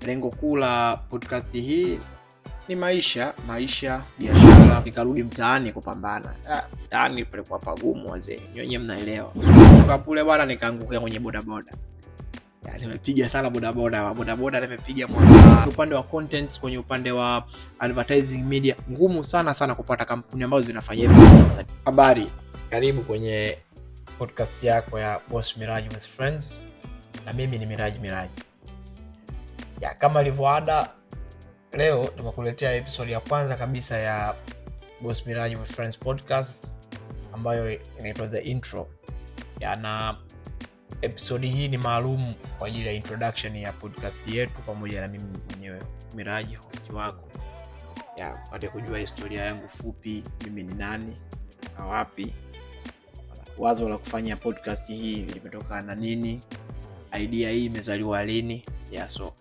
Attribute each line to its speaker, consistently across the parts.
Speaker 1: Lengo kuu la podcast hii ni maisha, biashara, nikarudi mtaani kupambana. Mtaani palikuwa pagumu wazee. Nyinyi mnaelewa. Kwa kule bwana nikaangukia kwenye bodaboda. Nimepiga sana bodaboda nimepiga upande wa content, kwenye upande wa advertising media. Ngumu sana kupata kampuni ambazo zinafanya hivyo. Habari, karibu kwenye podcast yako ya Boss Miraji with Friends. Na mimi ni Miraji. Kama ilivyoada, leo tumekuletea episode ya kwanza kabisa ya Boss Miraji with Friends podcast ambayo inaitwa The Intro. Na episode hii ni maalum kwa ajili ya introduction ya podcast yetu pamoja na mimi mwenyewe Miraji, host wako. Upate kujua historia yangu fupi, mimi ni nani, na wapi, wazo la kufanya podcast hii limetoka na nini, idea hii imezaliwa lini. So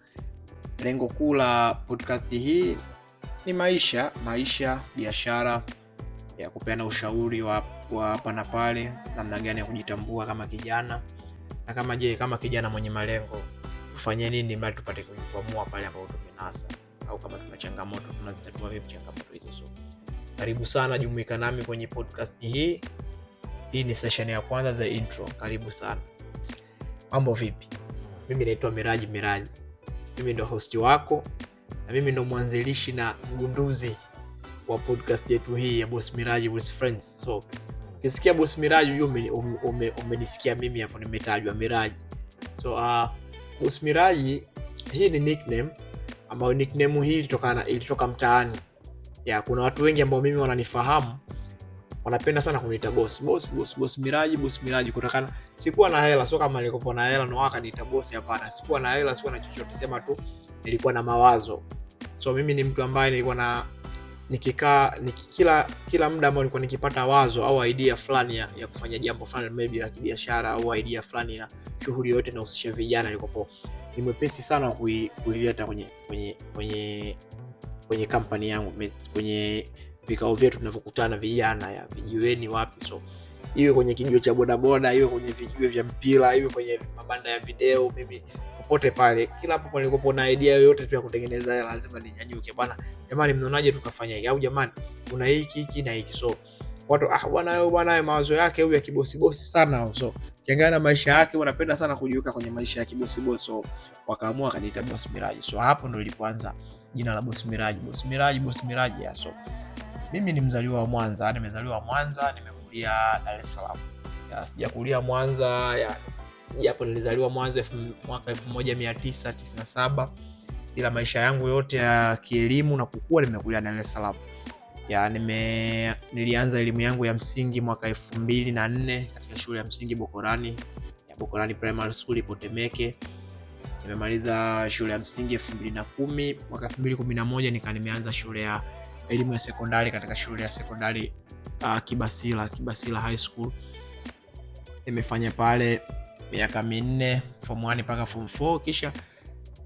Speaker 1: lengo kuu la podcast hii ni maisha, biashara, ya kupeana ushauri wa hapa na pale, namna gani ya kujitambua kama kijana, na kama kijana mwenye malengo ufanye nini ili tupate kuamua pale ambapo tumenasa, au kama tuna changamoto tunazitatua vipi changamoto hizo. So karibu sana, jumuika nami kwenye podcast hii. Hii ni session ya kwanza za intro. Karibu sana. Mambo vipi? Mimi naitwa Miraji. Mimi ndo host wako na mimi ndo mwanzilishi na mgunduzi wa podcast yetu hii ya Boss Miraji with Friends. So ukisikia Boss Miraji umenisikia mimi hapo, nimetajwa Miraji. So Boss Miraji hii ni nickname ambayo nickname hii ilitoka mtaani. Kuna watu wengi ambao mimi wananifahamu wanapenda sana kuniita boss Miraji kutokana sikuwa na hela. So kama nilikuwa na hela na wakaniita boss, hapana. Sikuwa na hela, sikuwa na chochote, sema tu nilikuwa na mawazo. So mimi ni mtu ambaye nilikuwa kila muda ambao nilikuwa nikipata wazo au idea fulani ya kufanya jambo fulani, maybe la kibiashara au idea fulani na shughuli yote inahusisha vijana, nilikuwa ni mwepesi sana kuileta kwenye company yangu, kwenye vikao vyetu tunavyokutana vijana ya vijiweni wapi. So iwe kwenye kijiwe cha bodaboda, iwe kwenye vijiwe vya mpira, iwe kwenye mabanda ya video, mimi popote pale, kila hapo nilikopo na idea yoyote tu ya kutengeneza hela, lazima ninyanyuke. Bwana jamani, mnaonaje tukafanya hiki? Au jamani kuna hiki na hiki. So watu bwana mawazo yake huyu ya kibosi sana. So kiangalia na maisha yake, wanapenda sana kujiweka kwenye maisha ya kibosi. So wakaamua kaniita Boss Miraji. So hapo ndo ilipoanza jina la Boss Miraji. So mimi ni mzaliwa wa Mwanza, nimekulia Dar es Salaam. Sijakulia Mwanza, japo nilizaliwa Mwanza mwaka 1997, ila maisha yangu yote ya kielimu na kukua nimekulia Dar es Salaam. Nilianza elimu yangu ya msingi mwaka 2004 katika shule ya msingi Bokorani Primary School ipo Temeke. Nimemaliza shule ya msingi 2010. Mwaka 2011 nimeanza shule ya elimu ya sekondari katika shule ya sekondari Kibasila High School. Nimefanya pale miaka 4, form 1 mpaka form 4. Kisha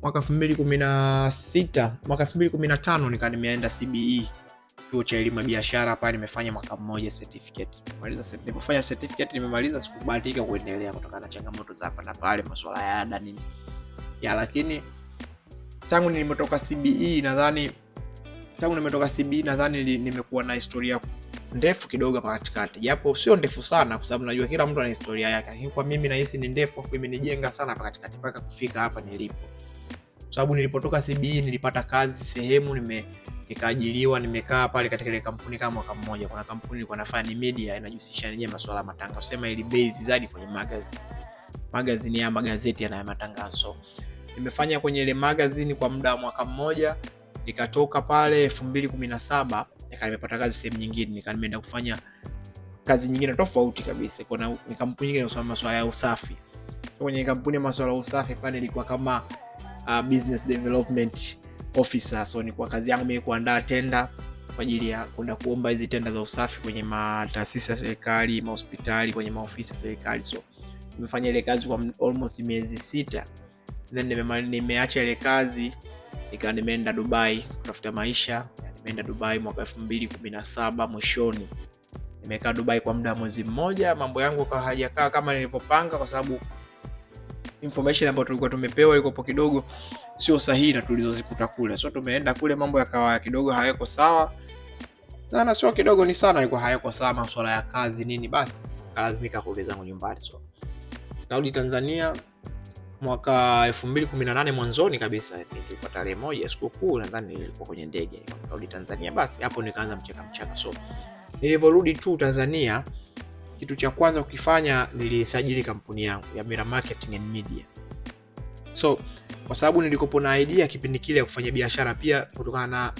Speaker 1: mwaka 2015 nimeenda CBE, chuo cha elimu ya biashara. Pale nimefanya mwaka mmoja certificate. Nilipofanya certificate nimemaliza, sikubahatika kuendelea kutokana na changamoto za hapa na pale, masuala ya ada nini. Lakini tangu nimetoka CBE nadhani nimekuwa na historia ndefu kidogo hapa katikati. Japo sio ndefu sana kwa sababu najua kila mtu ana historia yake. Lakini kwa mimi nahisi ni ndefu, afu imenijenga sana hapa katikati mpaka kufika hapa nilipo. Kwa sababu nilipotoka CBE nilipata kazi sehemu, nikaajiriwa, nimekaa pale katika ile kampuni kama mwaka mmoja. Kuna kampuni nilikuwa nafanya media inajihusisha na masuala ya matangazo. Sema ili base zaidi kwenye magazine ya magazeti ya matangazo. Nimefanya kwenye ile magazine kwa muda wa mwaka mmoja. Nikatoka pale 2017 nimepata kazi sehemu nyingine, nimeenda kufanya kazi nyingine tofauti kabisa. Kuna kampuni nyingine inasoma masuala ya usafi. Kwenye kampuni ya masuala ya usafi pale nilikuwa kama business development officer. So nilikuwa kazi yangu mimi kuandaa tenda kwa ajili ya kwenda kuomba hizi tenda za usafi kwenye taasisi ya serikali, hospitali, kwenye maofisi ya serikali. So nimefanya ile kazi kwa almost miezi 6. Then nimeacha ile kazi, nimeenda Dubai kutafuta maisha. Nimeenda Dubai mwaka 2017 mwishoni. Nimekaa Dubai kwa muda mwezi mmoja. Mambo yangu hayajakaa kama nilivyopanga, kwa sababu information ambayo tulikuwa tumepewa ilikuwa kidogo sio sahihi na tulizozikuta kule. So tumeenda kule mambo yakawa kidogo hayako sawa. Na sio kidogo ni sana ilikuwa hayako sawa, masuala ya kazi nini, basi kalazimika kurudi zangu nyumbani. So narudi Tanzania mwaka 2018 mwanzoni kabisa, I think ilikuwa tarehe 1 sikukuu, nadhani nilikuwa kwenye ndege narudi Tanzania. Basi hapo nikaanza mchaka. So nilivyorudi tu Tanzania, kitu cha kwanza kukifanya nilisajili kampuni yangu ya Mira Marketing and Media. So kwa sababu nilikopo na idea kipindi kile ya kufanya biashara pia, kutokana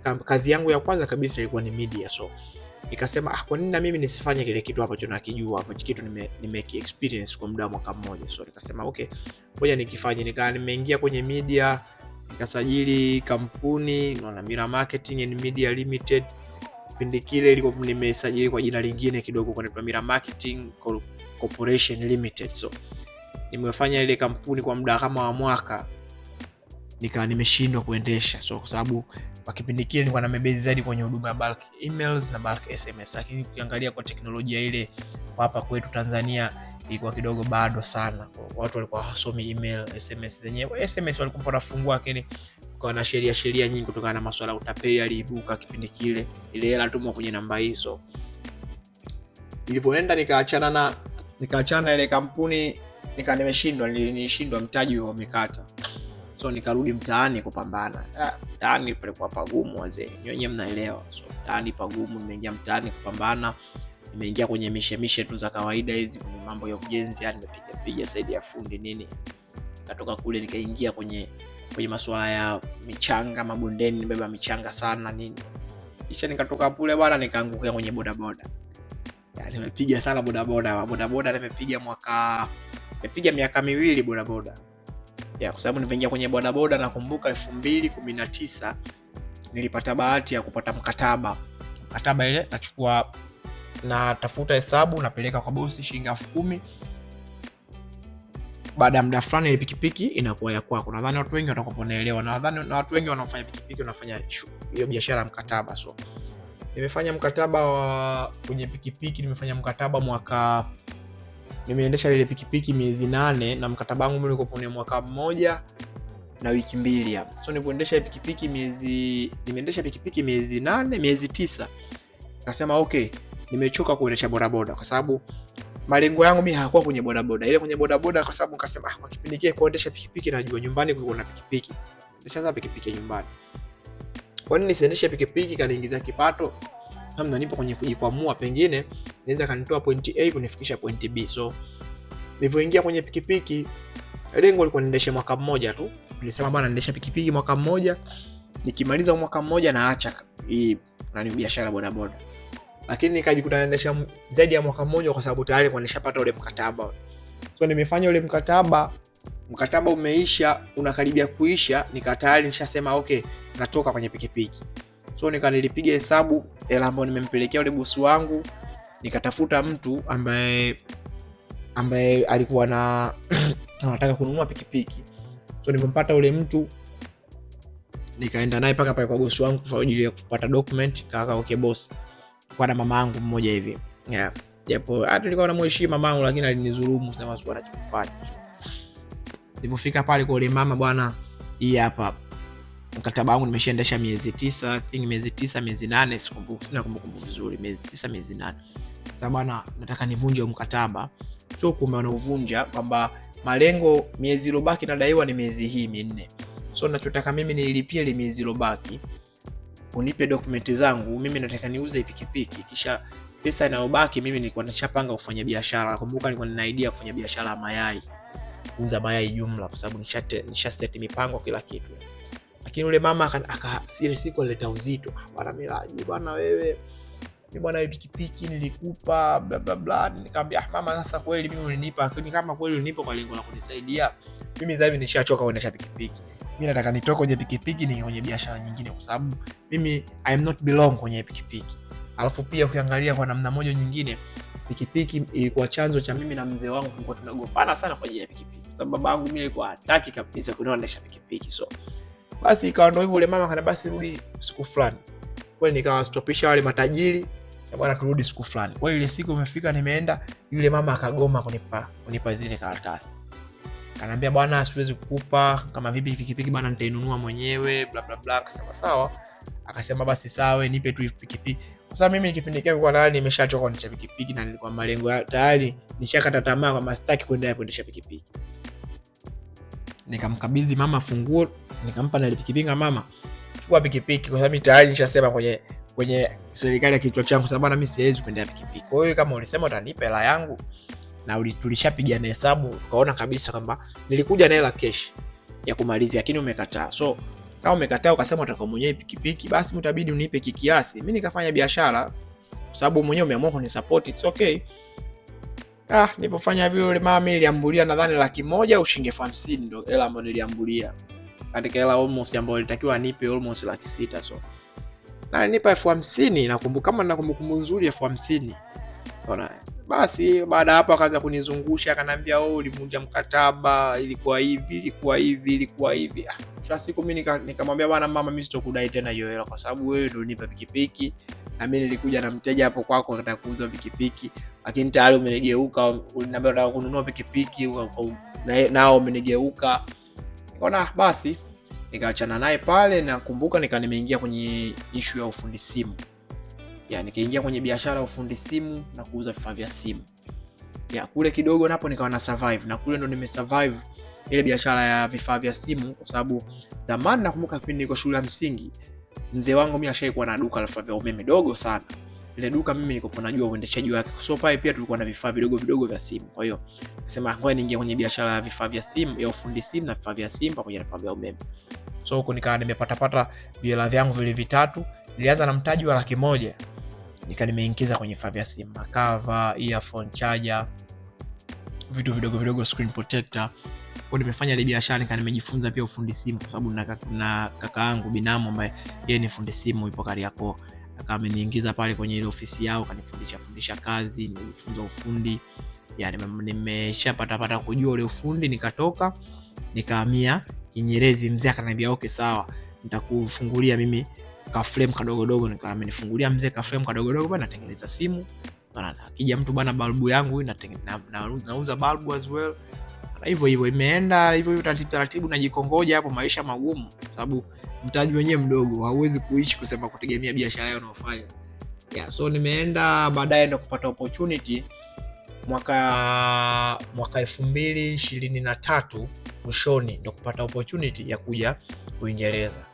Speaker 1: na kazi yangu ya kwanza kabisa ilikuwa ni media. So nikasema kwa nini na mimi nisifanye kile kitu ambacho nakijua, ambacho kitu nimeki experience kwa muda wa mwaka mmoja. So nikasema okay, ngoja nikifanye. Nimeingia kwenye media, nikasajili kampuni na Mira Marketing and Media Limited. Kipindi kile ilikuwa nimesajili kwa jina lingine kidogo, kwa Mira Marketing Corporation Limited. So nimefanya ile kampuni kwa muda kama wa mwaka, nimeshindwa kuendesha. So kwa sababu kwa kipindi kile nilikuwa na mebezi zaidi kwenye huduma ya bulk emails na bulk SMS, lakini ukiangalia kwa teknolojia ile hapa kwetu Tanzania ilikuwa kidogo bado sana. Watu walikuwa hawasomi email, SMS zenyewe. SMS walikuwa wanafungua, lakini kwa na sheria nyingi kutokana na masuala ya utapeli yaliibuka kipindi kile. Ile hela tumwa kwenye namba hizo. Nilipoenda nikaachana ile kampuni, nilishindwa, mtaji wa mikata. So nikarudi mtaani kupambana. Mtaani palikuwa pagumu wazee, nyinyi mnaelewa. So mtaani pagumu, nimeingia mtaani kupambana. Nimeingia kwenye mishemishe tu za kawaida hizi, kwenye mambo ya ujenzi, yani nimepiga saidi ya fundi nini. Katoka kule nikaingia kwenye masuala ya michanga mabondeni, nibeba michanga sana nini. Kisha nikatoka kule bwana, nikaangukia kwenye bodaboda. Yani nimepiga sana bodaboda nimepiga miaka 2 bodaboda. Kwa sababu niliingia kwenye bodaboda, nakumbuka 2019 nilipata bahati ya kupata mkataba ile nachukua, na tafuta hesabu napeleka kwa bosi shilingi 10,000. Baada ya muda fulani ile pikipiki inakuwa ya kwako. Nadhani watu wengi watakuwa wanaelewa, nadhani na watu wengi wanaofanya pikipiki wanafanya hiyo biashara ya mkataba. So nimefanya mkataba kwenye pikipiki, nimefanya mkataba nimeendesha ile pikipiki miezi 8, na mkataba wangu mimi ulikuwa ni mwaka 1 na wiki 2. So nimeendesha pikipiki miezi 8, miezi 9. Nikasema okay, nimechoka kuendesha bodaboda, kwa sababu malengo yangu mimi hayakuwa kwenye bodaboda. Ile kwenye bodaboda kwa sababu nikasema kwa kipindi kile kuendesha pikipiki najua, nyumbani kulikuwa na pikipiki. Nilishaanza pikipiki nyumbani. Kwa nini nisiendeshe pikipiki kaniingiza kipato? Kama nipo kwenye kujikwamua, pengine naweza kanitoa point A kunifikisha point B. So nilipoingia kwenye pikipiki, lengo lilikuwa niendeshe mwaka mmoja tu. Nilisema bwana, naendesha pikipiki mwaka mmoja, nikimaliza mwaka mmoja naacha hii biashara bodaboda. Lakini nikajikuta naendesha zaidi ya mwaka mmoja, kwa sababu tayari kwa nishapata ule mkataba. So nimefanya ule mkataba umeisha, unakaribia kuisha, tayari nishasema okay, natoka kwenye pikipiki. So nilipiga hesabu hela ambayo nimempelekea ule bosi wangu, nikatafuta mtu ambaye alikuwa anataka kununua pikipiki. So nilipompata ule mtu, nikaenda naye paka pale kwa bosi wangu kwa ajili ya kupata document. Kaka okay boss, kwa na mama yangu mmoja hivi. Japo hata nilikuwa namheshimu mama yangu, lakini alinidhulumu sema sio anachofanya. Nilipofika pale kwa ule mama, bwana, hii hapa mkataba wangu nimeshaendesha miezi 9, I think miezi 9, miezi 8, sikumbuki, sina kumbukumbu vizuri, miezi 9, miezi 8. Sasa bwana, nataka nivunje mkataba. So kumbe wanauvunja kwamba malengo miezi iliyobaki nadaiwa ni miezi hii 4. So ninachotaka mimi nilipie ile miezi iliyobaki, unipe dokumenti zangu, mimi nataka niuze pikipiki, kisha pesa inayobaki mimi nilikuwa nishapanga kufanya biashara. Nakumbuka nilikuwa nina idea kufanya biashara ya mayai, kuuza mayai jumla, kwa sababu nishaset mipango kila kitu. Lakini yule mama ile siku alileta uzito. Bwana Miraji, bwana wewe, mimi bwana hiyo pikipiki nilikupa bla bla bla. Nikamwambia mama, sasa kweli mimi ulinipa, lakini kama kweli ulinipa kwa lengo la kunisaidia, mimi sasa hivi nishachoka kuendesha pikipiki. Mimi nataka nitoke kwenye pikipiki ni kwenye biashara nyingine, kwa sababu mimi I am not belong kwenye pikipiki. Alafu pia ukiangalia kwa namna moja nyingine, pikipiki ilikuwa chanzo cha mimi na mzee wangu tulikuwa tunagombana sana kwa ajili ya pikipiki. Sababu babangu mimi alikuwa hataki kabisa kuendesha pikipiki. So basi ikawa ndio hivyo, yule mama kana basi rudi siku fulani. Kwa hiyo nikawa stopisha wale matajiri, na bwana turudi siku fulani. Kwa hiyo ile siku imefika, nimeenda, yule mama akagoma kunipa zile karatasi. Kanambia bwana siwezi kukupa, kama vipi pikipiki bwana nitainunua mwenyewe bla bla bla. Akasema sawa. Akasema basi sawa nipe tu pikipiki. Kwa sababu mimi kipindi kile nilikuwa tayari nimeshachoka kuendesha pikipiki na nilikuwa malengo tayari nishakata tamaa kwa mastaki kuendesha pikipiki. Nikamkabidhi mama funguo, nikampa na pikipiki mama, chukua pikipiki kwa sababu tayari nishasema kwenye serikali ya kichwa changu sababu na mimi siwezi kuendea pikipiki. Kwa hiyo kama ulisema utanipa hela yangu na tulishapiga na hesabu ukaona kabisa kwamba nilikuja na hela cash ya kumalizia lakini umekataa. So kama umekataa ukasema utaka mwenyewe pikipiki basi mtabidi unipe kiasi. Mimi nikafanya biashara kwa sababu mwenyewe umeamua kunisupport, it's okay. Nilipofanya vile yule mama niliambulia nadhani 100,000 au shilingi 50,000 ndio hela ambayo niliambulia. Katika hela almost ambayo ilitakiwa anipe almost 600,000. So na nipa 50,000 nakumbuka kama nina kumbukumbu nzuri 50,000. Unaona? Basi baada hapo akaanza kunizungusha akanambia ulivunja mkataba, ilikuwa hivi. Sasa siku mimi nikamwambia bwana mama mimi sitokudai tena hiyo hela kwa sababu wewe ndio unipa pikipiki na mimi nilikuja na mteja hapo kwako nataka kuuza pikipiki lakini tayari umenigeuka, uliniambia unataka kununua pikipiki nao umenigeuka. Nikaona basi nikaachana naye pale. Nakumbuka nimeingia kwenye issue ya ufundi simu. Nikaingia kwenye biashara ya ufundi simu na kuuza vifaa vya simu. Kule kidogo napo nikawa na survive na kule ndo nimesurvive ile biashara ya vifaa vya simu kwa sababu zamani nakumbuka kipindi niko shule ya msingi mzee wangu mimi ashaikuwa na duka la vifaa vya umeme dogo sana. Ile duka mimi nilikuwa najua uendeshaji wake. So pale pia tulikuwa na vifaa vidogo vya simu. Kwa hiyo nasema ngoja niingie kwenye biashara ya vifaa vya simu, ya ufundi simu na vifaa vya simu pamoja na vifaa vya umeme. So huko nikawa nimepata vile vyangu vile vitatu. Nilianza na mtaji wa 100,000. Nimeingiza kwenye vifaa vya simu, cover, earphone, charger, vitu vidogo screen protector. Kwa nimefanya ile biashara nimejifunza pia ufundi simu kwa sababu na kaka yangu binamu ambaye yeye ni fundi simu yupo Kariakoo. Akaniingiza pale kwenye ile ofisi yao kanifundisha kazi, nilifunza ufundi. Nimeshapata kujua ule ufundi. Nikatoka nikahamia Kinyerezi. Mzee akaniambia okay sawa nitakufungulia mimi ka frame kadogo. Nikamenifungulia mzee ka frame kadogo bana natengeneza simu. Bana akija mtu bana balbu yangu nauza balbu as well. Na hivyo imeenda hivyo taratibu najikongoja hapo maisha magumu sababu mtaji wenyewe mdogo hauwezi kuishi kusema kutegemea biashara yako unayofanya. So nimeenda baadaye ndo kupata opportunity mwaka 2023 mwishoni ndo kupata opportunity ya kuja Uingereza.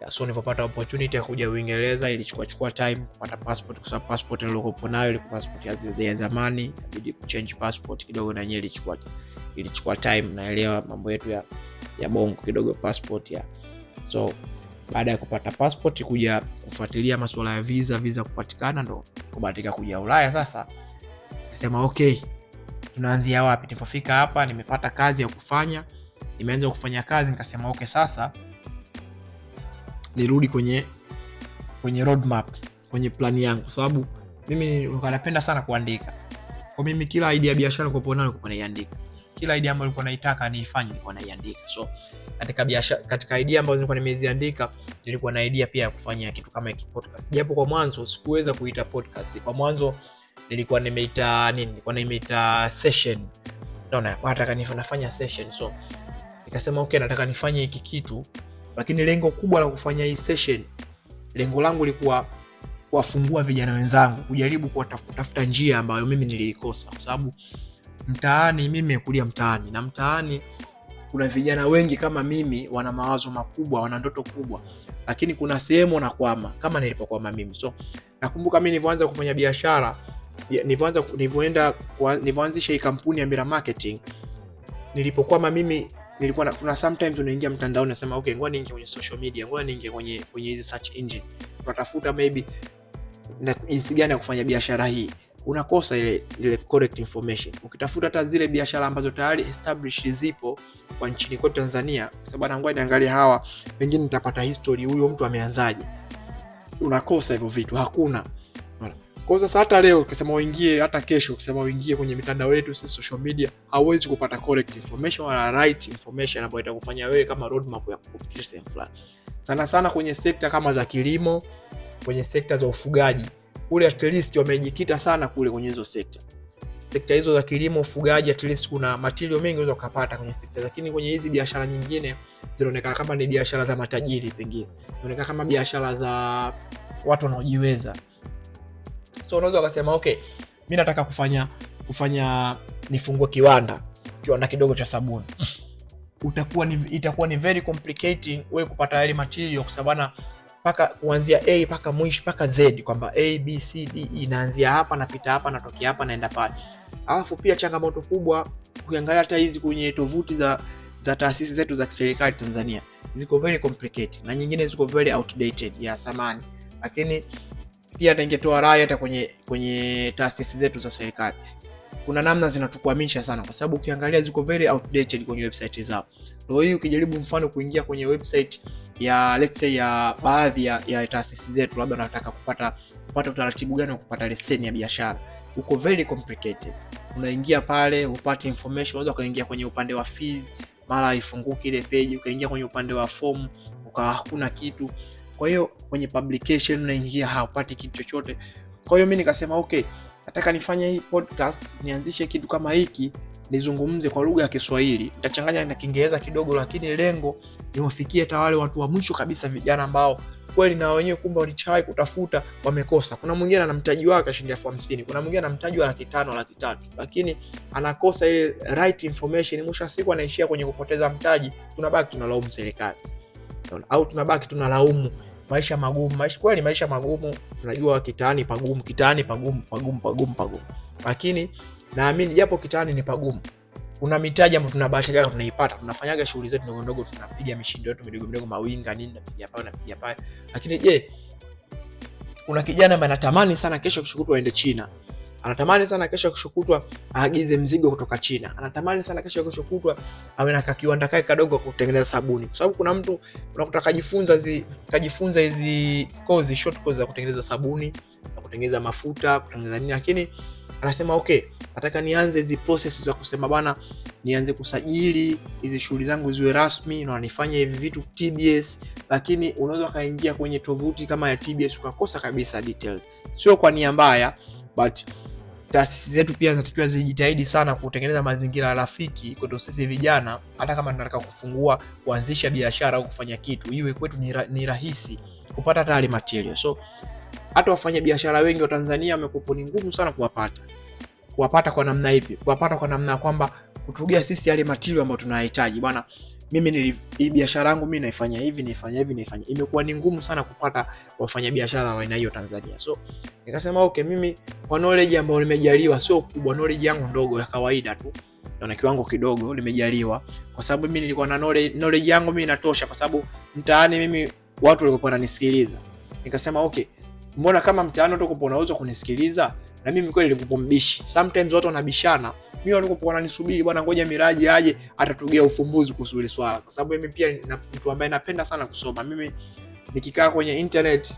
Speaker 1: So nilipopata opportunity ya kuja Uingereza ilichukua time kupata passport kwa sababu passport niliyokuwa nayo ilikuwa passport ya zamani, inabidi kuchange passport kidogo na yenyewe ilichukua time. Naelewa mambo yetu ya bongo kidogo passport ya. So baada ya kupata passport kuja kufuatilia masuala ya visa kupatikana ndo kubahatika kuja Ulaya. Sasa nasema okay tunaanzia wapi? Nilipofika hapa nimepata kazi ya kufanya, nimeanza kufanya kazi nikasema okay sasa nirudi kwenye roadmap, kwenye plan yangu kwa sababu mimi napenda sana kuandika. Kwa mimi kila idea ya biashara nilikuwa nilikuwa naiandika. Kila idea ambayo nilikuwa naitaka niifanye nilikuwa naiandika. So katika idea ambazo nilikuwa nimeziandika nilikuwa na idea pia ya kufanya kitu kama hiki podcast. Japo kwa mwanzo sikuweza kuita podcast. Kwa mwanzo nilikuwa nimeita session. Naona nataka nifanye session. So nikasema okay nataka nifanye hiki kitu lakini lengo kubwa la kufanya hii session, lengo langu lilikuwa kuwafungua vijana wenzangu, kujaribu kutafuta njia ambayo mimi niliikosa kwa sababu mtaani mimi nimekulia mtaani na mtaani kuna vijana wengi kama mimi wana mawazo makubwa, wana ndoto kubwa lakini kuna sehemu wanakwama kama nilipokwama mimi. So nakumbuka mimi nilianza kufanya biashara, nilianzisha hii kampuni ya Mira Marketing. Nilipokwama mimi nilikuwa kuna sometimes unaingia mtandaoni unasema okay ngoja niingie kwenye social media, ngoja niingie kwenye hizi search engine unatafuta maybe na jinsi gani ya kufanya biashara hii, unakosa ile correct information. Ukitafuta hata zile biashara ambazo tayari established zipo kwa nchini kwetu Tanzania, kwa sababu ngoja niangalie hawa pengine nitapata history huyo mtu ameanzaje, unakosa hivyo vitu, hakuna. Kwa sasa hata leo ukisema uingie, hata kesho ukisema uingie kwenye mitandao yetu sisi social media, hauwezi kupata correct information wala right information ambayo itakufanya wewe kama roadmap ya kukufikisha sehemu fulani. Sana kwenye sekta kama za kilimo, kwenye sekta za ufugaji, kule at least wamejikita sana kule kwenye hizo sekta. sekta hizo za kilimo, ufugaji, at least kuna material mengi unaweza kupata kwenye sekta. Lakini kwenye hizi biashara nyingine zinaonekana kama ni biashara za matajiri, pengine zinaonekana kama biashara za watu wanaojiweza. So unaweza kusema okay, mimi nataka kufanya nifungue kiwanda kidogo cha sabuni. Itakuwa ni very complicating wewe kupata ile material, kwa sababu paka kuanzia A paka mwisho paka Z, kwamba A B C D inaanzia hapa, napita hapa, natokea hapa, naenda pale. Alafu pia changamoto kubwa ukiangalia hata hizi kwenye tovuti za taasisi zetu za serikali Tanzania ziko very complicated, na nyingine ziko very outdated ya samani. Lakini pia ningetoa rai hata kwenye taasisi zetu za serikali, kuna namna zinatukwamisha sana, kwa sababu ukiangalia ziko very outdated kwenye website zao. Leo hii ukijaribu mfano kuingia kwenye website ya let's say ya baadhi ya taasisi zetu, labda unataka kupata utaratibu gani wa kupata leseni ya biashara, uko very complicated. Unaingia pale upate information, unaweza kaingia kwenye upande wa fees, mara ifunguke ile page, ukaingia kwenye upande wa form ukawa hakuna kitu. Kwa hiyo kwenye publication unaingia haupati kitu chochote. Kwa hiyo mimi nikasema okay, nataka nifanye hii podcast, nianzishe kitu kama hiki, nizungumze kwa lugha ya Kiswahili. Nitachanganya na Kiingereza kidogo, lakini lengo ni wafikie hata wale watu wa mwisho kabisa, vijana ambao kweli na wenyewe kumbe walichai kutafuta wamekosa. Kuna mwingine ana mtaji wake shilingi 50,000, kuna mwingine ana mtaji wa 500,000, 300,000, lakini anakosa ile right information. Mwisho siku anaishia kwenye kupoteza mtaji. Tunabaki tunalaumu serikali, au tunabaki tunalaumu maisha magumu. Maisha magumu, tunajua kitaani pagumu. Lakini naamini japo kitaani ni pagumu, kuna mitaji ambayo tunabahatika tunaipata. Tunafanyaga shughuli zetu ndogo ndogo, tunapiga mishindo yetu midogo mawinga nini, napiga pale. Lakini je, kuna kijana ambaye anatamani sana kesho kushukutwa aende China. Anatamani sana kesho kushukutwa aagize mzigo kutoka China. Anatamani sana kesho kushukutwa awe na kiwanda kake kadogo kutengeneza sabuni. Kwa sababu kuna mtu unakuta kajifunza hizi course, short course za kutengeneza sabuni, na kutengeneza mafuta, kutengeneza nini, lakini anasema okay, nataka nianze hizi process za kusema bana, nianze kusajili hizi shughuli zangu ziwe rasmi na nifanye hivi vitu TBS. Lakini unaweza kaingia kwenye tovuti kama ya TBS ukakosa kabisa details. Sio kwa nia mbaya, but taasisi zetu pia zinatakiwa zijitahidi sana kutengeneza mazingira rafiki kwetu sisi vijana. Hata kama tunataka kuanzisha biashara au kufanya kitu, iwe kwetu ni rahisi kupata tayari material. So hata wafanya biashara wengi wa Tanzania wamekuwa ni ngumu sana kuwapata kwa namna ipi? Kuwapata kwa namna kwamba kutugia sisi yale material ambayo tunahitaji. Bwana, mimi hii biashara yangu mimi naifanya hivi. Imekuwa ni ngumu sana kupata wafanya biashara wa aina hiyo Tanzania. So nikasema okay, mimi kwa knowledge ambayo nimejaliwa, sio kubwa, knowledge yangu ndogo ya kawaida tu, na kiwango kidogo nimejaliwa, kwa sababu mimi nilikuwa na knowledge yangu mimi inatosha, kwa sababu mtaani mimi watu walikuwa wananisikiliza. Nikasema okay, mbona kama mtaani watu walikuwa wanaweza kunisikiliza, na mimi kweli nilikuwa mbishi. Sometimes watu wanabishana, mimi walikuwa wananisubiri, bwana ngoja Miraji aje atatugia ufumbuzi kuhusu ile swala, kwa sababu mimi pia ni mtu ambaye napenda sana kusoma. Mimi nikikaa kwenye internet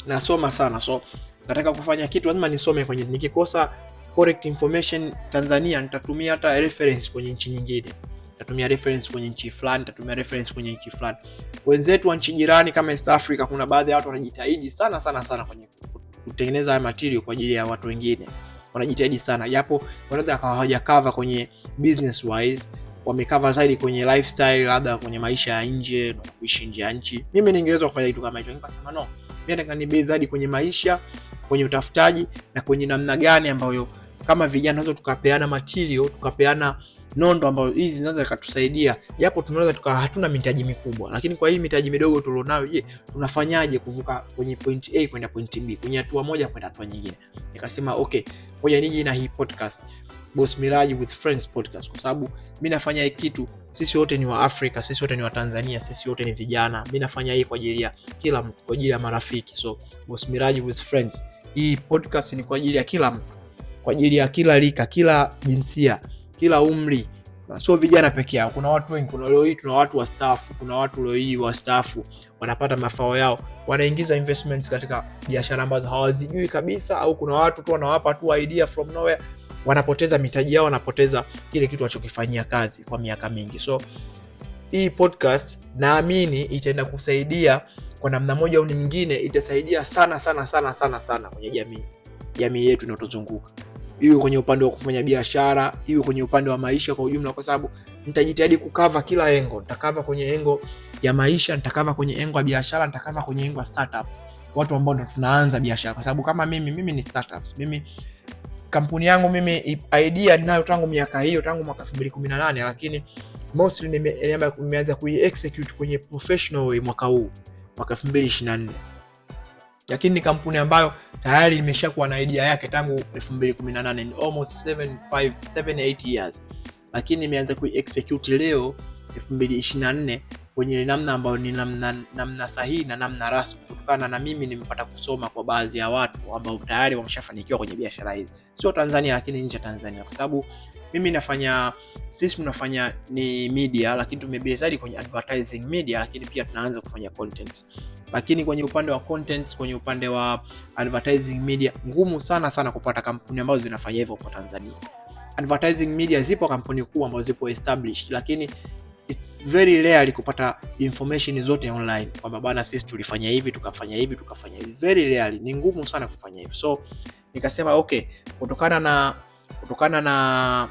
Speaker 1: nasoma sana, so nataka kufanya kitu lazima nisome kwenye. Nikikosa correct information Tanzania, nitatumia hata reference kwenye nchi nyingine, nitatumia reference kwenye nchi fulani, nitatumia reference kwenye nchi fulani. Wenzetu wa nchi jirani kama East Africa, kuna baadhi ya watu wanajitahidi sana kwenye kutengeneza material kwa ajili ya watu wengine. Wanajitahidi sana, japo wanaweza hawajacover kwenye business wise, wamecover zaidi kwenye lifestyle, labda kwenye maisha ya nje na kuishi nje ya nchi. Mimi ningeweza kufanya kitu kama hicho, nikasema no, mimi nataka nibe zaidi kwenye maisha, kwenye utafutaji, na kwenye namna gani ambayo kama vijana tunaweza tukapeana material, tukapeana nondo ambayo hizi zinaweza kutusaidia, japo tunaweza hatuna mitaji mikubwa, lakini kwa hii mitaji midogo tulionayo, je, tunafanyaje kuvuka kwenye point A kwenda point B, kwenye hatua moja kwenda hatua nyingine. Nikasema okay, ngoja nije na hii podcast, Boss Miraji with Friends podcast, kwa sababu mimi nafanya hii kitu, sisi wote ni wa Afrika, sisi wote ni wa Tanzania, sisi wote ni vijana. Mimi nafanya hii kwa ajili ya kila mtu, kwa ajili ya marafiki. So Boss Miraji with Friends, hii podcast ni kwa ajili ya kila mtu, kwa ajili ya kila rika, kila jinsia, kila umri. Sio vijana peke yao, kuna watu wengi. Kuna leo hii tuna watu wastaafu, kuna watu leo hii wastaafu wanapata mafao yao, wanaingiza investments katika biashara ambazo hawazijui kabisa, au kuna watu tu wanawapa tu idea from nowhere, wanapoteza mitaji yao, wanapoteza kile kitu walichokifanyia kazi kwa miaka mingi. So hii podcast naamini itaenda kusaidia kwa namna moja au nyingine, itasaidia sana kwenye jamii yetu inayotuzunguka. iwe kwenye upande wa kufanya biashara, iwe kwenye upande wa maisha kwa ujumla, kwa sababu nitajitahidi kukava kila engo. Nitakava kwenye engo ya maisha, nitakava kwenye engo ya biashara, nitakava kwenye engo ya startups, watu ambao ndo tunaanza biashara. Kwa sababu kama mimi ni startups. Mimi kampuni yangu mimi idea ninayo tangu miaka hiyo, tangu mwaka 2018, lakini mostly nimeanza kuiexecute kwenye professional way mwaka huu, mwaka 2024. Lakini ni kampuni ambayo tayari imeshakuwa na idea yake tangu 2018, almost 7-8 years. Lakini nimeanza kuiexecute leo 2024 kwenye namna ambayo ni namna sahihi na namna rasmi, kutokana na mimi nimepata kusoma kwa baadhi ya watu ambao tayari wameshafanikiwa kwenye biashara hizi, sio Tanzania lakini nje Tanzania. Kwa sababu sisi tunafanya ni media, lakini tumebase kwenye advertising media, lakini pia tunaanza kufanya content. Lakini kwenye upande wa content, kwenye upande wa advertising media, ngumu sana kupata kampuni ambazo zinafanya hivyo kwa Tanzania. Advertising media zipo kampuni kubwa ambazo zipo established, lakini it's very rare kupata information zote online kwamba bana sisi tulifanya hivi tukafanya hivi. Very rare, ni ngumu sana kufanya hivi. So nikasema okay, kutokana na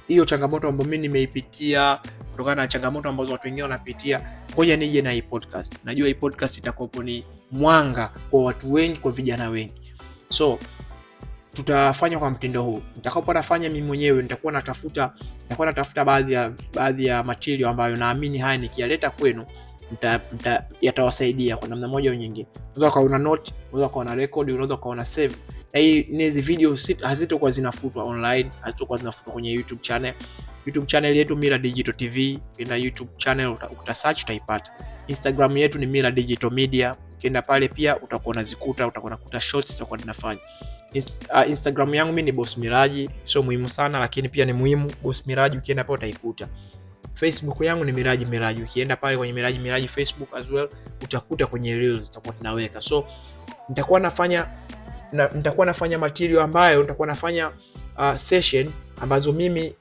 Speaker 1: hiyo changamoto ambayo mimi nimeipitia, kutokana na changamoto ambazo watu wengine wanapitia, ngoja nije na hii podcast. Najua hii podcast itakopo ni mwanga kwa watu wengi, kwa vijana wengi. So tutafanya kwa mtindo huu. Nitakapo nafanya mimi mwenyewe, nitakuwa natafuta baadhi ya material ambayo naamini haya nikiyaleta kwenu yatawasaidia kwa namna moja au nyingine. Unaweza kuona note, unaweza kuona record, unaweza kuona save. Na hizi video hazitakuwa zinafutwa online, hazitakuwa zinafutwa kwenye YouTube channel. YouTube channel yetu Mira Digital TV, ina YouTube channel utasearch utaipata. Instagram yetu ni Mira Digital Media. Ukienda pale pia utakuwa unakuta shorts tutakuwa tunafanya. Instagram yangu mimi ni Boss Miraji, sio muhimu sana lakini pia ni muhimu. Boss Miraji ukienda pale utaikuta. Facebook yangu ni Miraji. Ukienda pale kwenye Miraji Facebook as well utakuta kwenye reels tutakuwa tunaweka. So nitakuwa nafanya material ambayo nitakuwa nafanya session ambazo mimi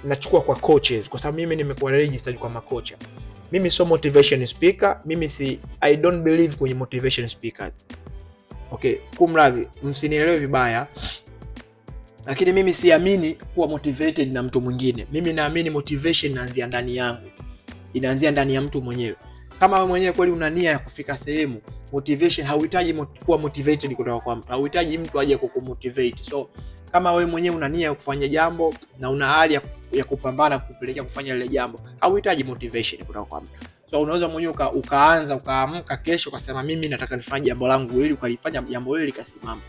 Speaker 1: nachukua kwa coaches, kwa sababu mimi nimekuwa registered kwa makocha. Mimi sio motivation speaker, I don't believe kwenye motivation speakers. Okay, kumradhi, msinielewe vibaya. Lakini mimi siamini kuwa motivated na mtu mwingine. Mimi naamini motivation inaanzia ndani yangu. Inaanzia ndani ya mtu mwenyewe. Kama wewe mwenyewe kweli una nia ya kufika sehemu, motivation hauhitaji kuwa motivated kutoka kwa mtu. Hauhitaji mtu aje kukumotivate. So kama wewe mwenyewe una nia ya kufanya jambo na una hali ya kupambana kupelekea kufanya ile jambo, hauhitaji motivation kutoka kwa mtu. So unaweza mwenyewe ukaamka kesho ukasema mimi nataka nifanye jambo langu ili ukalifanya jambo hili likasimama.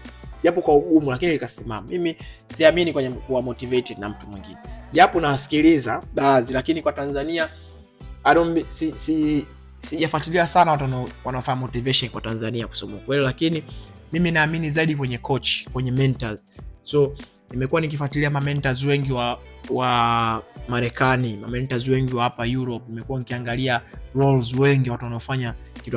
Speaker 1: Japo kwa ugumu lakini likasimama. Mimi siamini kwenye kuwa motivated na mtu mwingine. Japo nasikiliza baadhi, lakini kwa Tanzania sijafuatilia sana watu wanaofanya motivation kwa Tanzania kusoma kweli, lakini mimi naamini zaidi kwenye coach, kwenye mentors. So nimekuwa nikifuatilia mentors wengi wa Marekani, mentors wengi wa hapa Europe. Nimekuwa nikiangalia roles wengi, watu wanaofanya vitu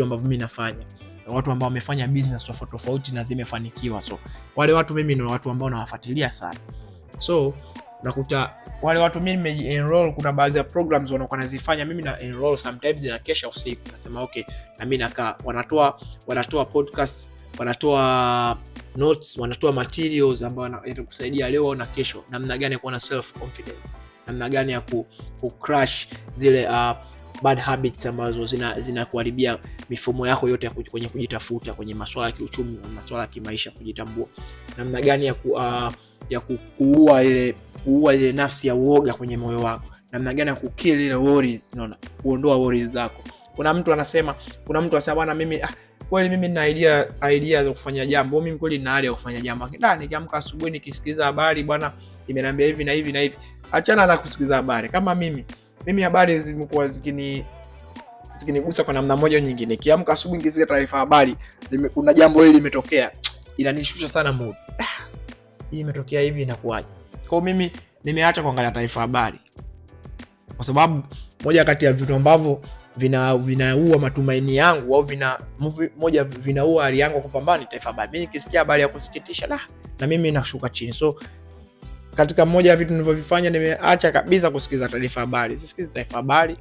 Speaker 1: ambavyo mimi nafanya, na watu ambao wamefanya business tofauti na zimefanikiwa. So wale watu mimi ni watu ambao nawafuatilia sana. So nakuta wale watu mimi nime-enroll, kuna baadhi ya programs wanakuwa nazifanya mimi na enroll sometimes na kesha usiku. Nasema okay, na mimi nakaa, wanatoa podcast, wanatoa notes, wanatoa materials ambayo yatakusaidia leo na kesho, namna gani ya kuwa na self confidence, namna gani ya crush zile bad habits ambazo zinakuharibia mifumo yako yote kwenye kujitafuta, kwenye masuala ya kiuchumi, masuala ya kimaisha, kujitambua, namna gani ya kuua ile nafsi ya uoga kwenye moyo wako, namna gani ya kukill ile worries, unaona, kuondoa worries zako. Kuna mtu anasema bwana kweli mimi nina idea za kufanya jambo. Mimi kweli nina hali ya kufanya jambo. Nikiamka asubuhi nikisikiliza habari, bwana imeniambia hivi na hivi na hivi. Achana na kusikiliza habari. Kama mimi habari zimekuwa zikinigusa kwa namna moja nyingine. Nikiamka asubuhi nikisikia taarifa habari, kuna jambo hili limetokea, inanishusha sana mood. Hii imetokea hivi, inakuaje? Kwa mimi nimeacha kuangalia taarifa habari, kwa sababu moja kati ya vitu ambavyo vinaua matumaini yangu au vinaua hali yangu kupambana taarifa habari. Mimi nikisikia habari ya kusikitisha na mimi nashuka chini. So katika moja ya vitu nilivyofanya, nimeacha kabisa kusikiza taarifa habari. Sisikizi taarifa habari.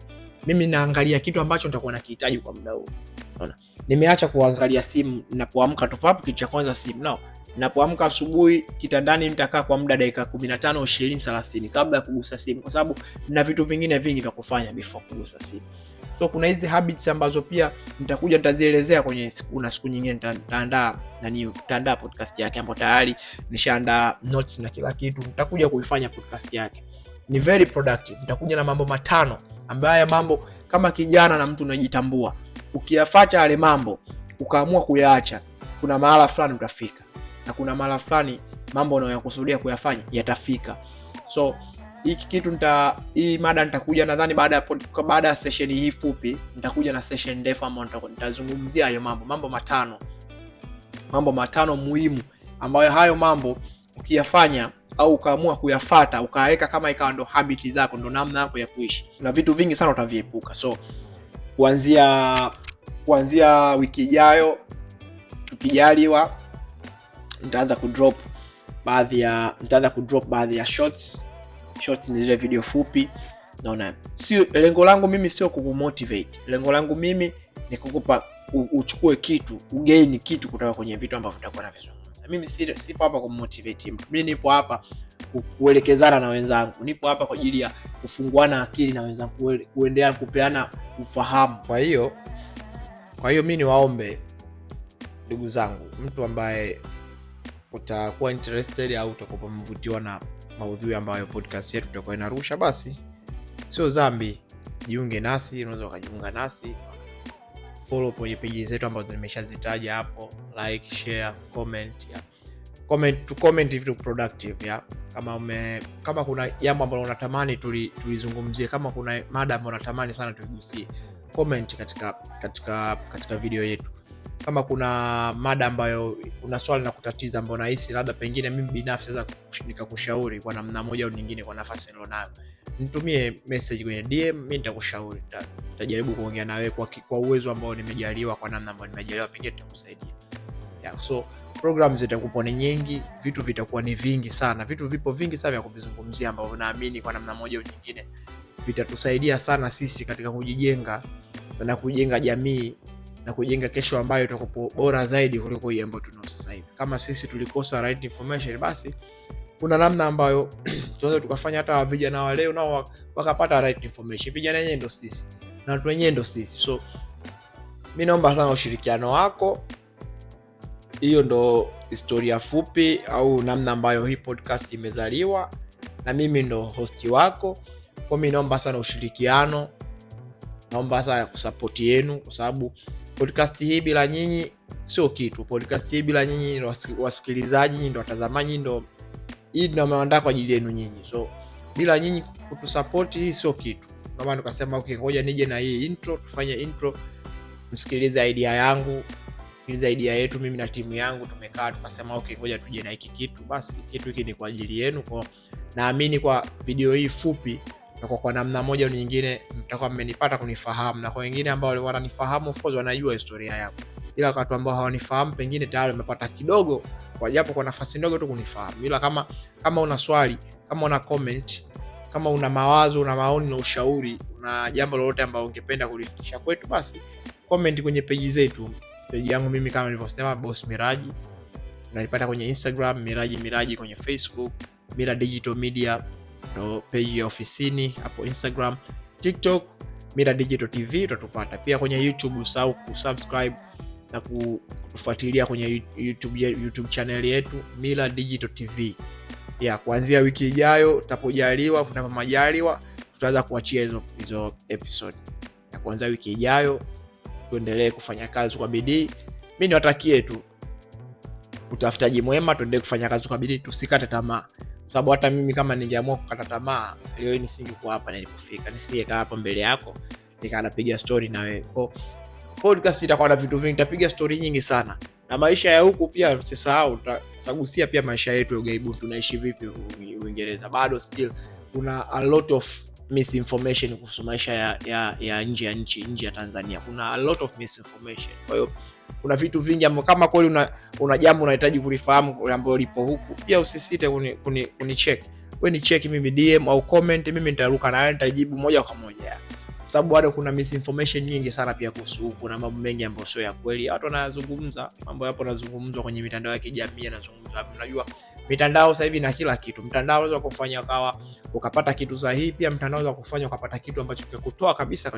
Speaker 1: Mimi naangalia kitu ambacho nitakuwa nakihitaji kwa muda huo. Unaona? Nimeacha kuangalia simu ninapoamka tu, kitu cha kwanza simu. Ninapoamka asubuhi kitandani nitakaa kwa muda dakika 15, 20, 30 kabla ya kugusa simu, kwa sababu nina vitu vingine vingi vya kufanya before kugusa simu. So kuna hizi habits ambazo pia nitazielezea kwenye siku nyingine. Nitaandaa podcast yake ambapo tayari nishaandaa notes na kila kitu. Nitakuja kuifanya podcast yake. Ni very productive. Nitakuja na mambo 5 ambayo mambo kama kijana na mtu unajitambua, ukiyafuata yale mambo ukaamua kuyaacha, kuna mahala fulani utafika, na kuna mahala fulani mambo unayokusudia kuyafanya yatafika. So hiki kitu hii mada nitakuja nadhani baada ya session hii fupi, nitakuja na session ndefu ambayo nitazungumzia hayo mambo 5. Mambo 5 muhimu ambayo hayo mambo ukiyafanya au ukaamua kuyafuata, ukaweka kama ikawa ndo habit zako, ndo namna yako ya kuishi, na vitu vingi sana utaviepuka. So kuanzia wiki ijayo tukijaliwa, nitaanza kudrop baadhi ya shorts. Shorts ni zile video fupi. Naona lengo langu mimi sio kukumotivate. Lengo langu mimi ni kukupa uchukue kitu, ugain kitu kutoka kwenye vitu ambavyo utakuwa navizungumza. Mimi sipo hapa kumotivate mtu. Mimi nipo hapa kuelekezana na wenzangu. Nipo hapa kwa ajili ya kufunguana akili na wenzangu, kuendelea kupeana ufahamu. Kwa hiyo mimi niwaombe ndugu zangu, mtu ambaye utakuwa interested au utakuwa mvutiwa na maudhui ambayo podcast yetu tutakuwa inarusha, basi sio dhambi, jiunge nasi. Unaweza kujiunga nasi, follow kwenye page zetu ambazo nimeshazitaja hapo, like, share, comment. Comment vitu productive. Kama kuna jambo ambalo unatamani tulizungumzie, kama kuna mada ambayo unatamani sana tuigusie, comment katika video yetu. Kama kuna mada ambayo una swali na kutatiza ambayo nahisi labda pengine mimi binafsi naweza nikakushauri kwa namna moja au nyingine, kwa nafasi nilionayo, nitumie message kwenye DM, mimi nitakushauri. Nitajaribu kuongea nawe kwa uwezo ambao nimejaliwa, kwa namna ambayo nimejaliwa, pengine tutakusaidia. So programs zitakuwa ni nyingi, vitu vitakuwa ni vingi sana. Vitu vipo vingi sana vya kuvizungumzia ambavyo naamini kwa namna moja au nyingine vitatusaidia sana sisi katika kujijenga na kujenga jamii na kujenga kesho ambayo itakuwa bora zaidi kuliko hii ambayo tunao sasa hivi. Kama sisi tulikosa right information, basi kuna namna ambayo tunaweza tukafanya hata vijana wa leo nao wakapata right information. Vijana wenyewe ndio sisi na watu wenyewe ndio sisi. So mimi naomba sana ushirikiano wako. Hiyo ndo historia fupi au namna ambayo hii podcast imezaliwa, na mimi ndo host wako. Kwa mimi naomba sana ushirikiano, naomba sana kusupport yenu, kwa sababu podcast hii bila nyinyi sio kitu. Podcast hii bila nyinyi ndio wasikilizaji, ndio watazamaji, ndio hii tunaandaa kwa ajili yenu nyinyi. So bila nyinyi kutusupport hii sio kitu. Kwa maana tukasema okay, ngoja nije na hii intro, tufanye intro, msikilize idea yangu, msikilize idea yetu mimi na timu yangu. Tumekaa tukasema okay, ngoja tuje na hiki kitu. Basi kitu hiki ni kwa ajili yenu. Kwa naamini kwa video hii fupi na kwa namna moja au nyingine mtakuwa mmenipata kunifahamu, na kwa wengine ambao wale wananifahamu of course wanajua historia yangu, ila kwa watu ambao hawanifahamu pengine tayari wamepata kidogo, kwa japo kwa nafasi ndogo tu kunifahamu. Ila kama una swali, kama una comment, kama una mawazo, una maoni na ushauri, una jambo lolote ambalo ungependa kulifikisha kwetu, basi comment kwenye page zetu. Page yangu mimi kama nilivyosema, Boss Miraji. Unanipata kwenye Instagram Miraji, kwenye Facebook Mira Digital Media, ndo page ya ofisini hapo Instagram. TikTok Mira Digital TV utatupata. Pia kwenye YouTube usahau kusubscribe na kufuatilia kwenye YouTube channel yetu Mira Digital TV. Kuanzia wiki ijayo tutapojaliwa, tunapomajaliwa tutaanza kuachia hizo episode. Kuanzia wiki ijayo tuendelee kufanya kazi kwa bidii. Mimi niwatakie tu utafutaji mwema, tuendelee kufanya kazi kwa bidii, tusikate tamaa. Sababu hata mimi kama ningeamua kukata tamaa, leo nisingekuwa hapa nilipofika. Nisingekaa hapa mbele yako nikaanapiga story na wewe. Kwa podcast itakuwa na vitu vingi, nitapiga story nyingi sana. Na maisha ya huku pia usisahau, tutagusia pia maisha yetu ya ugaibu, tunaishi vipi Uingereza. Bado still kuna a lot of misinformation kuhusu maisha ya nje ya nchi, nje ya Tanzania. Kuna a lot of misinformation. Kwa hiyo kuna vitu vingi ambavyo kama kweli una jambo unahitaji kulifahamu ambalo lipo huku, pia usisite kunicheck. Wewe ni check mimi DM au comment, mimi nitaruka na wewe, nitajibu moja kwa moja. sababu bado kuna misinformation nyingi sana pia kuhusu, kuna mambo mengi ambayo sio ya kweli. Watu wanazungumza mambo yapo yanazungumzwa kwenye mitandao ya kijamii, yanazungumzwa. Unajua mitandao sasa hivi na kila kitu. Mtandao unaweza kufanya ukapata kitu sahihi, pia mtandao unaweza kufanya ukapata kitu ambacho kikutoa kabisa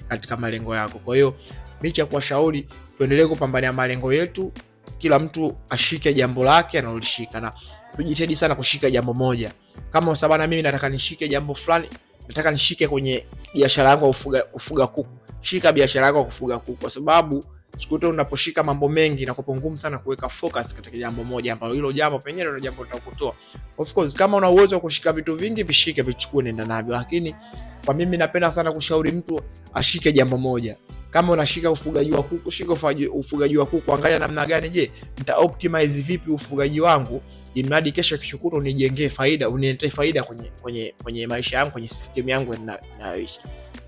Speaker 1: katika malengo yako. Kwa hiyo licha ya kuwashauri tuendelee kupambania malengo yetu, kila mtu ashike jambo lake analolishika, na tujitahidi sana kushika jambo moja. Kama sababu mimi nataka nishike jambo fulani, nataka nishike kwenye biashara yangu ufuga kuku. Shika biashara yako kufuga kuku, kwa sababu siku zote unaposhika mambo mengi na ngumu sana kuweka focus katika jambo moja ambalo hilo jambo pengine ndio jambo litakutoa. Of course kama una uwezo wa kushika vitu vingi, vishike, vichukue, nenda navyo, lakini kwa mimi napenda sana kushauri mtu ashike jambo moja. Kama unashika ufugaji wa kuku, shika ufugaji wa kuku. Angalia namna gani, je, nita optimize vipi ufugaji wangu ili kesho kishukuto unijengee faida, uniletee faida kwenye maisha yangu, kwenye system yangu ninayoishi.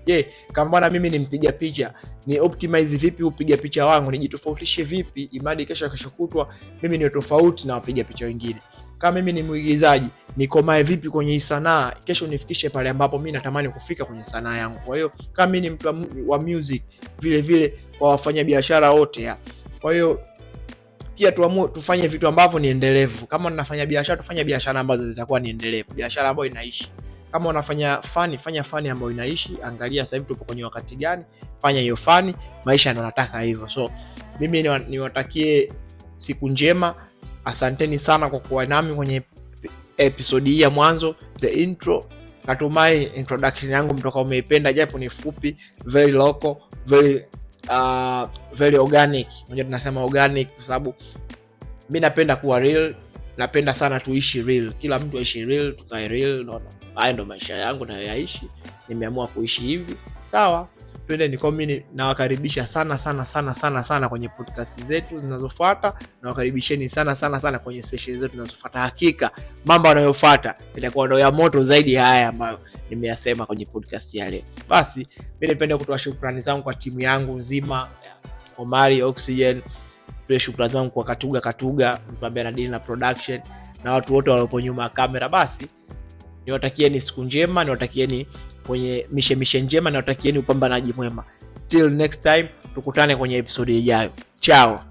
Speaker 1: Je, kama bwana mimi ni mpiga picha, ni optimize vipi upiga picha wangu, nijitofautishe vipi ili kesho kishukutwa mimi ni tofauti na wapiga picha wengine. Kama mimi ni mwigizaji, nikomae vipi kwenye sanaa, kesho nifikishe pale ambapo mimi natamani kufika kwenye sanaa yangu. Kwa hiyo kama mimi ni mtu wa music, vile vile kwa wafanya biashara wote ya. Kwa hiyo pia tuamue tufanye vitu ambavyo ni endelevu. Kama unafanya biashara, tufanye biashara ambazo zitakuwa ni endelevu, biashara ambayo inaishi. Kama unafanya fani, fanya fani ambayo inaishi. Angalia sasa hivi tupo kwenye wakati gani, fanya hiyo fani, maisha ndio nataka hivyo. So mimi niwatakie siku njema. Asanteni sana kwa kuwa nami kwenye episode hii ya mwanzo, the intro. Natumai introduction yangu mtoka umeipenda, japo ni fupi, very local, very organic. Unajua tunasema organic kwa sababu mimi napenda kuwa real, napenda sana tuishi real. Kila mtu aishi real, tukae real. No. Haya ndo maisha yangu nayoishi. Nimeamua kuishi hivi. Sawa. Twende ni mimi nawakaribisha sana kwenye podcast zetu zinazofuata. Nawakaribisheni sana kwenye session zetu zinazofuata. Hakika mambo yanayofuata itakuwa ndio ya moto zaidi haya ambayo nimeyasema kwenye podcast ya leo. Basi mimi napenda kutoa shukrani zangu kwa timu yangu nzima, Omari Oxygen, pia shukrani zangu kwa Katuga mpambe na deal na production na watu wote waliopo nyuma ya kamera. Basi niwatakieni siku njema, niwatakieni kwenye mishe njema, niwatakieni upambanaji mwema. Till next time, tukutane kwenye episode ijayo. Ciao.